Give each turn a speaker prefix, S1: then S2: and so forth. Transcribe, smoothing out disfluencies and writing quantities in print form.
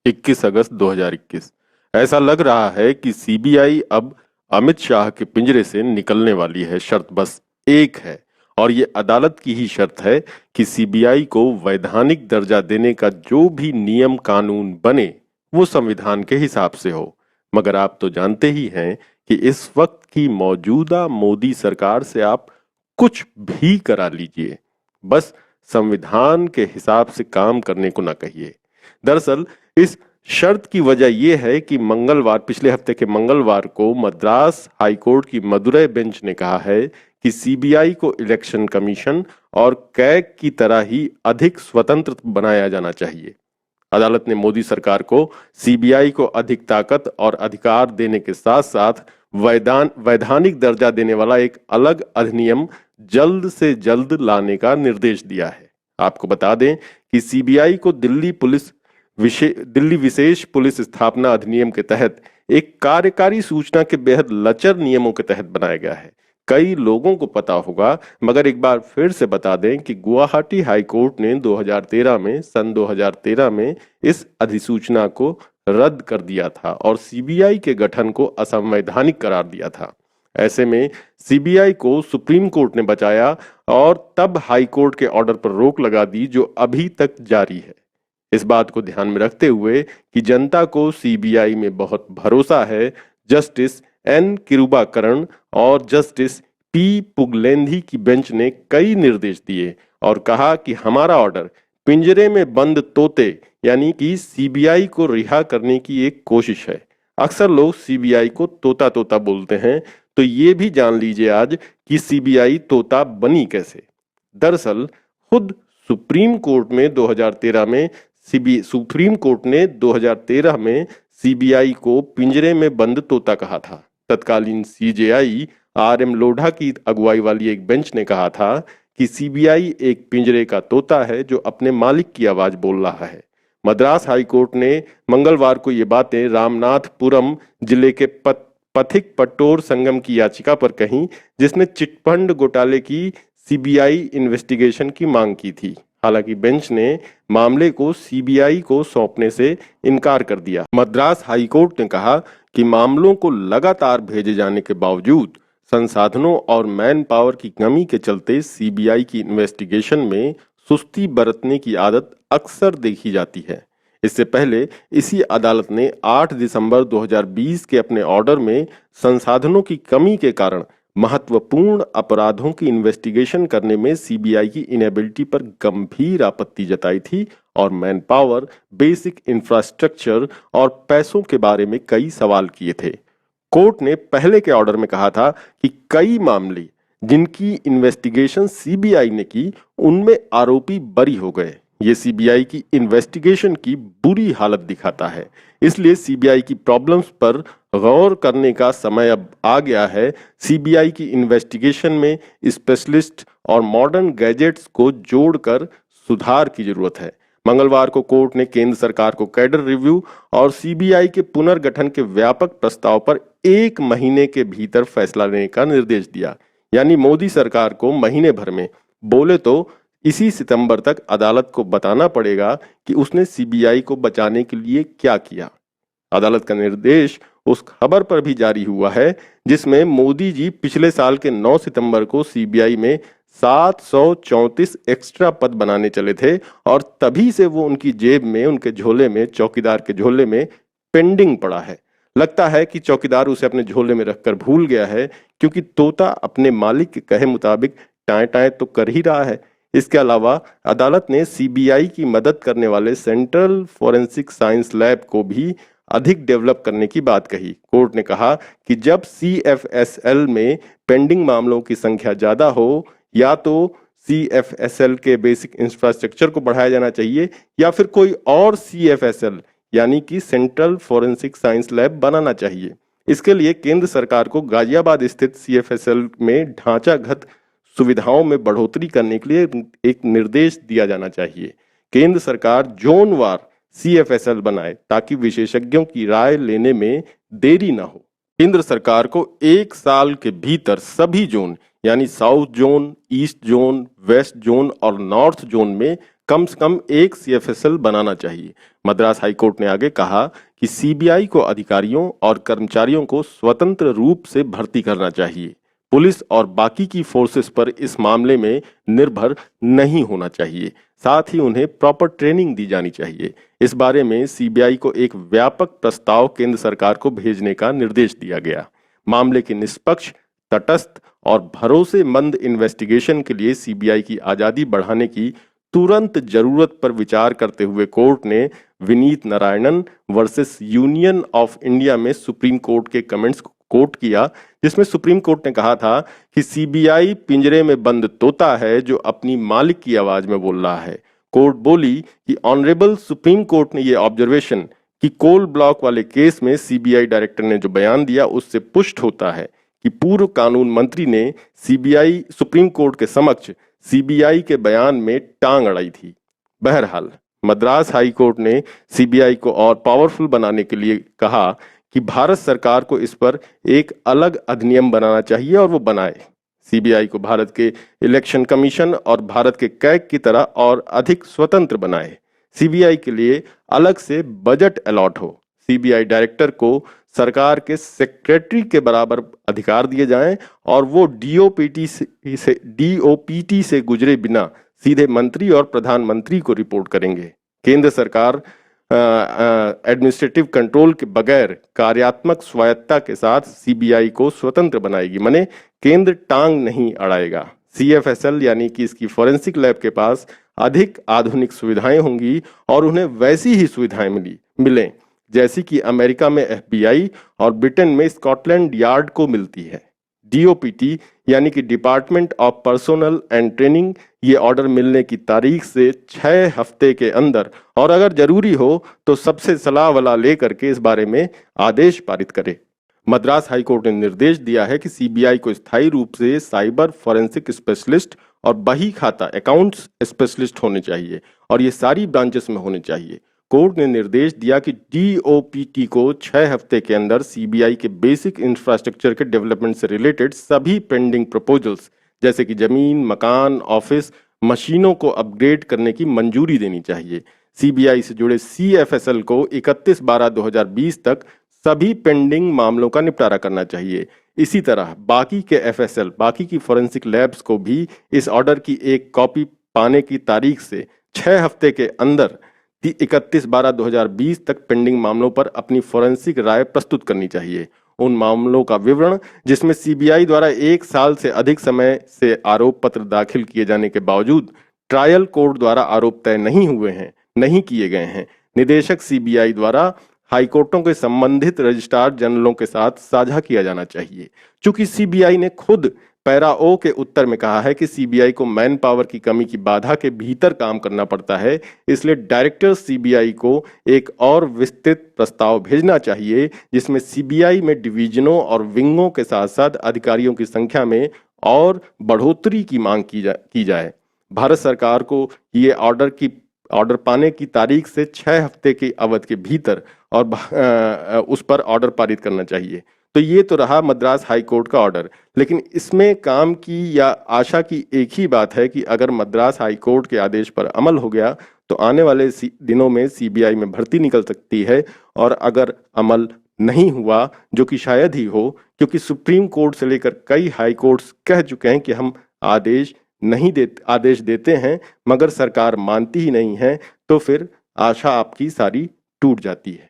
S1: 21 अगस्त 2021। ऐसा लग रहा है कि सीबीआई अब अमित शाह के पिंजरे से निकलने वाली है। शर्त बस एक है और ये अदालत की ही शर्त है कि सीबीआई को वैधानिक दर्जा देने का जो भी नियम कानून बने वो संविधान के हिसाब से हो। मगर आप तो जानते ही हैं कि इस वक्त की मौजूदा मोदी सरकार से आप कुछ भी करा लीजिए, बस संविधान के हिसाब से काम करने को ना कहिए। दरअसल इस शर्त की वजह यह है कि पिछले हफ्ते के मंगलवार को मद्रास हाईकोर्ट की मदुरै बेंच ने कहा है कि सीबीआई को इलेक्शन कमीशन और कैग की तरह ही अधिक स्वतंत्र बनाया जाना चाहिए। अदालत ने मोदी सरकार को सीबीआई को अधिक ताकत और अधिकार देने के साथ साथ वैधानिक दर्जा देने वाला एक अलग अधिनियम जल्द से जल्द लाने का निर्देश दिया है। आपको बता दें कि सीबीआई को दिल्ली विशेष पुलिस स्थापना अधिनियम के तहत एक कार्यकारी सूचना के बेहद लचर नियमों के तहत बनाया गया है। कई लोगों को पता होगा, मगर एक बार फिर से बता दें कि गुवाहाटी हाईकोर्ट ने 2013 में इस अधिसूचना को रद्द कर दिया था और सीबीआई के गठन को असंवैधानिक करार दिया था। ऐसे में सीबीआई को सुप्रीम कोर्ट ने बचाया और तब हाई कोर्ट के ऑर्डर पर रोक लगा दी, जो अभी तक जारी है। इस बात को ध्यान में रखते हुए कि जनता को सीबीआई में बहुत भरोसा है, जस्टिस एन किरुबाकरण और जस्टिस पी पुगलेंधी की बेंच ने कई निर्देश दिए और कहा कि हमारा ऑर्डर पिंजरे में बंद तोते यानी कि सीबीआई को रिहा करने की एक कोशिश है। अक्सर लोग सीबीआई को तोता तोता बोलते हैं, तो ये भी जान लीजिए आज कि सीबीआई तोता बनी कैसे। दरअसल खुद सुप्रीम कोर्ट ने 2013 में सीबीआई को पिंजरे में बंद तोता कहा था। तत्कालीन सीजेआई आरएम लोढ़ा की अगुवाई वाली एक बेंच ने कहा था कि सीबीआई एक पिंजरे का तोता है जो अपने मालिक की आवाज बोल रहा है। मद्रास हाई कोर्ट ने मंगलवार को ये बातें रामनाथपुरम जिले के पथिक पट्टोर संगम की याचिका पर कही, जिसने चिटफंड घोटाले की सीबीआई इन्वेस्टिगेशन की मांग की थी। हालांकि बेंच ने मामले को सीबीआई को सौंपने से इनकार कर दिया। मद्रास हाई कोर्ट ने कहा कि मामलों को लगातार भेजे जाने के बावजूद संसाधनों और मैन पावर की कमी के चलते सीबीआई की इन्वेस्टिगेशन में सुस्ती बरतने की आदत अक्सर देखी जाती है। इससे पहले इसी अदालत ने 8 दिसंबर 2020 के अपने ऑर्डर में संसाधनों की कमी के कारण महत्वपूर्ण अपराधों की इन्वेस्टिगेशन करने में सीबीआई की इनेबिलिटी पर गंभीर आपत्ति जताई थी और मैन पावर, बेसिक इंफ्रास्ट्रक्चर और पैसों के बारे में कई सवाल किए थे। कोर्ट ने पहले के ऑर्डर में कहा था कि कई मामले जिनकी इन्वेस्टिगेशन सीबीआई ने की, उनमें आरोपी बरी हो गए। ये सीबीआई की इन्वेस्टिगेशन की बुरी हालत दिखाता है। इसलिए सीबीआई की प्रॉब्लम्स पर गौर करने का समय अब आ गया है। सीबीआई की इन्वेस्टिगेशन में स्पेशलिस्ट और मॉडर्न गैजेट्स को जोड़कर सुधार की जरूरत है। मंगलवार को कोर्ट ने केंद्र सरकार को कैडर रिव्यू और सीबीआई के पुनर्गठन के व्यापक प्रस्ताव पर 1 महीने के भीतर फैसला लेने का निर्देश दिया। यानी मोदी सरकार को महीने भर में, बोले तो इसी सितंबर तक अदालत को बताना पड़ेगा कि उसने सीबीआई को बचाने के लिए क्या किया। अदालत का निर्देश उस खबर पर भी जारी हुआ है जिसमें मोदी जी पिछले साल के 9 सितंबर को सीबीआई में 734 एक्स्ट्रा पद बनाने चले थे और तभी से वो उनकी जेब में, उनके झोले में, चौकीदार के झोले में पेंडिंग पड़ा है। लगता है कि चौकीदार उसे अपने झोले में रखकर भूल गया है, क्योंकि तोता अपने मालिक के कहे मुताबिक टाएं टाएं तो कर ही रहा है। इसके अलावा अदालत ने सीबीआई की मदद करने वाले सेंट्रल फॉरेंसिक साइंस लैब को भी अधिक डेवलप करने की बात कही। कोर्ट ने कहा कि जब सीएफएसएल में पेंडिंग मामलों की संख्या ज्यादा हो, या तो सीएफएसएल के बेसिक इंफ्रास्ट्रक्चर को बढ़ाया जाना चाहिए या फिर कोई और सीएफएसएल यानी कि सेंट्रल फॉरेंसिक साइंस लैब बनाना चाहिए। इसके लिए केंद्र सरकार को गाजियाबाद स्थित सीएफएसएल में ढांचागत सुविधाओं में बढ़ोतरी करने के लिए एक निर्देश दिया जाना चाहिए। केंद्र सरकार जोनवार सीएफएसएल बनाए ताकि विशेषज्ञों की राय लेने में देरी ना हो। केंद्र सरकार को 1 साल के भीतर सभी जोन यानी south zone, east zone, west zone और नॉर्थ जोन में कम से कम एक सीएफएसएल बनाना चाहिए। मद्रास हाईकोर्ट ने आगे कहा कि सीबीआई को अधिकारियों और कर्मचारियों को स्वतंत्र रूप से भर्ती करना चाहिए। पुलिस और बाकी की फोर्सेस पर इस मामले में निर्भर नहीं होना चाहिए। साथ ही उन्हें प्रॉपर ट्रेनिंग दी जानी चाहिए। इस बारे में सीबीआई को एक व्यापक प्रस्ताव केंद्र सरकार को भेजने का निर्देश दिया गया। मामले के निष्पक्ष, तटस्थ और भरोसेमंद इन्वेस्टिगेशन के लिए सीबीआई की आजादी बढ़ाने की तुरंत जरूरत पर विचार करते हुए कोर्ट ने Vineet Narayanan versus union of India में सुप्रीम कोर्ट के कमेंट्स को कोट किया, जिसमें सुप्रीम कोर्ट ने कहा था कि सीबीआई पिंजरे में बंद तोता है जो अपनी मालिक की आवाज में बोल रहा है। कोर्ट बोली कि ऑनरेबल सुप्रीम कोर्ट ने यह ऑब्जर्वेशन कि कोल ब्लॉक वाले केस में सीबीआई डायरेक्टर ने जो बयान दिया उससे पुष्ट होता है कि पूर्व कानून मंत्री ने सीबीआई सुप्रीम कोर्ट के समक्ष सीबीआई के बयान में टांग अड़ाई थी। बहरहाल मद्रास हाई कोर्ट ने सीबीआई को और पावरफुल बनाने के लिए कहा कि भारत सरकार को इस पर एक अलग अधिनियम बनाना चाहिए और वो बनाए। सीबीआई को भारत के इलेक्शन कमीशन और भारत के कैग की तरह और अधिक स्वतंत्र बनाए। सीबीआई के लिए अलग से बजट अलॉट हो। सीबीआई डायरेक्टर को सरकार के सेक्रेटरी के बराबर अधिकार दिए जाएं और वो डीओपीटी से गुजरे बिना सीधे मंत्री और प्रधानमंत्री को रिपोर्ट करेंगे। केंद्र सरकार एडमिनिस्ट्रेटिव कंट्रोल के बगैर कार्यात्मक स्वायत्ता के साथ सीबीआई को स्वतंत्र बनाएगी, माने केंद्र टांग नहीं अड़ाएगा। सीएफएसएल यानी कि इसकी फॉरेंसिक लैब के पास अधिक आधुनिक सुविधाएं होंगी और उन्हें वैसी ही सुविधाएं मिलें जैसी कि अमेरिका में एफबीआई और ब्रिटेन में स्कॉटलैंड यार्ड को मिलती है। डीओपीटी यानी कि department of personnel and training ये ऑर्डर मिलने की तारीख से 6 हफ्ते के अंदर और अगर जरूरी हो तो सबसे सलाह वला लेकर के इस बारे में आदेश पारित करे। मद्रास हाईकोर्ट ने निर्देश दिया है कि सीबीआई को स्थायी रूप से साइबर फॉरेंसिक स्पेशलिस्ट और बही खाता अकाउंट्स स्पेशलिस्ट होने चाहिए और ये सारी ब्रांचेस में होने चाहिए। कोर्ट ने निर्देश दिया कि डीओपीटी को 6 हफ्ते के अंदर सीबीआई के बेसिक इंफ्रास्ट्रक्चर के डेवलपमेंट से रिलेटेड सभी पेंडिंग प्रपोजल्स जैसे कि जमीन, मकान, ऑफिस, मशीनों को अपग्रेड करने की मंजूरी देनी चाहिए। सीबीआई से जुड़े सीएफएसएल को 31/12/2020 तक सभी पेंडिंग मामलों का निपटारा करना चाहिए। इसी तरह बाकी के एफएसएल, बाकी की फॉरेंसिक लैब्स को भी इस ऑर्डर की एक कॉपी पाने की तारीख से 6 हफ्ते के अंदर 31/12/2020 तक पेंडिंग मामलों पर अपनी फॉरेंसिक राय प्रस्तुत करनी चाहिए। उन मामलों का विवरण जिसमें सीबीआई द्वारा 1 साल से अधिक समय से आरोप पत्र दाखिल किए जाने के बावजूद ट्रायल कोर्ट द्वारा आरोप तय नहीं किए गए हैं, निदेशक सीबीआई द्वारा हाईकोर्टों के संबंधित रजिस्ट्रार जनरलों के साथ साझा किया जाना चाहिए। चूंकि सीबीआई ने खुद पैरा ओ के उत्तर में कहा है कि सीबीआई को मैन पावर की कमी की बाधा के भीतर काम करना पड़ता है, इसलिए डायरेक्टर सीबीआई को एक और विस्तृत प्रस्ताव भेजना चाहिए जिसमें सीबीआई में डिवीजनों और विंगों के साथ साथ अधिकारियों की संख्या में और बढ़ोतरी की मांग की जाए। भारत सरकार को ये ऑर्डर पाने की तारीख से 6 हफ्ते की अवधि के भीतर और उस पर ऑर्डर पारित करना चाहिए। तो ये तो रहा मद्रास हाई कोर्ट का ऑर्डर, लेकिन इसमें काम की या आशा की एक ही बात है कि अगर मद्रास हाई कोर्ट के आदेश पर अमल हो गया तो आने वाले दिनों में सीबीआई में भर्ती निकल सकती है। और अगर अमल नहीं हुआ, जो कि शायद ही हो, क्योंकि सुप्रीम कोर्ट से लेकर कई हाई कोर्ट्स कह चुके हैं कि हम आदेश देते हैं मगर सरकार मानती ही नहीं है, तो फिर आशा आपकी सारी टूट जाती है।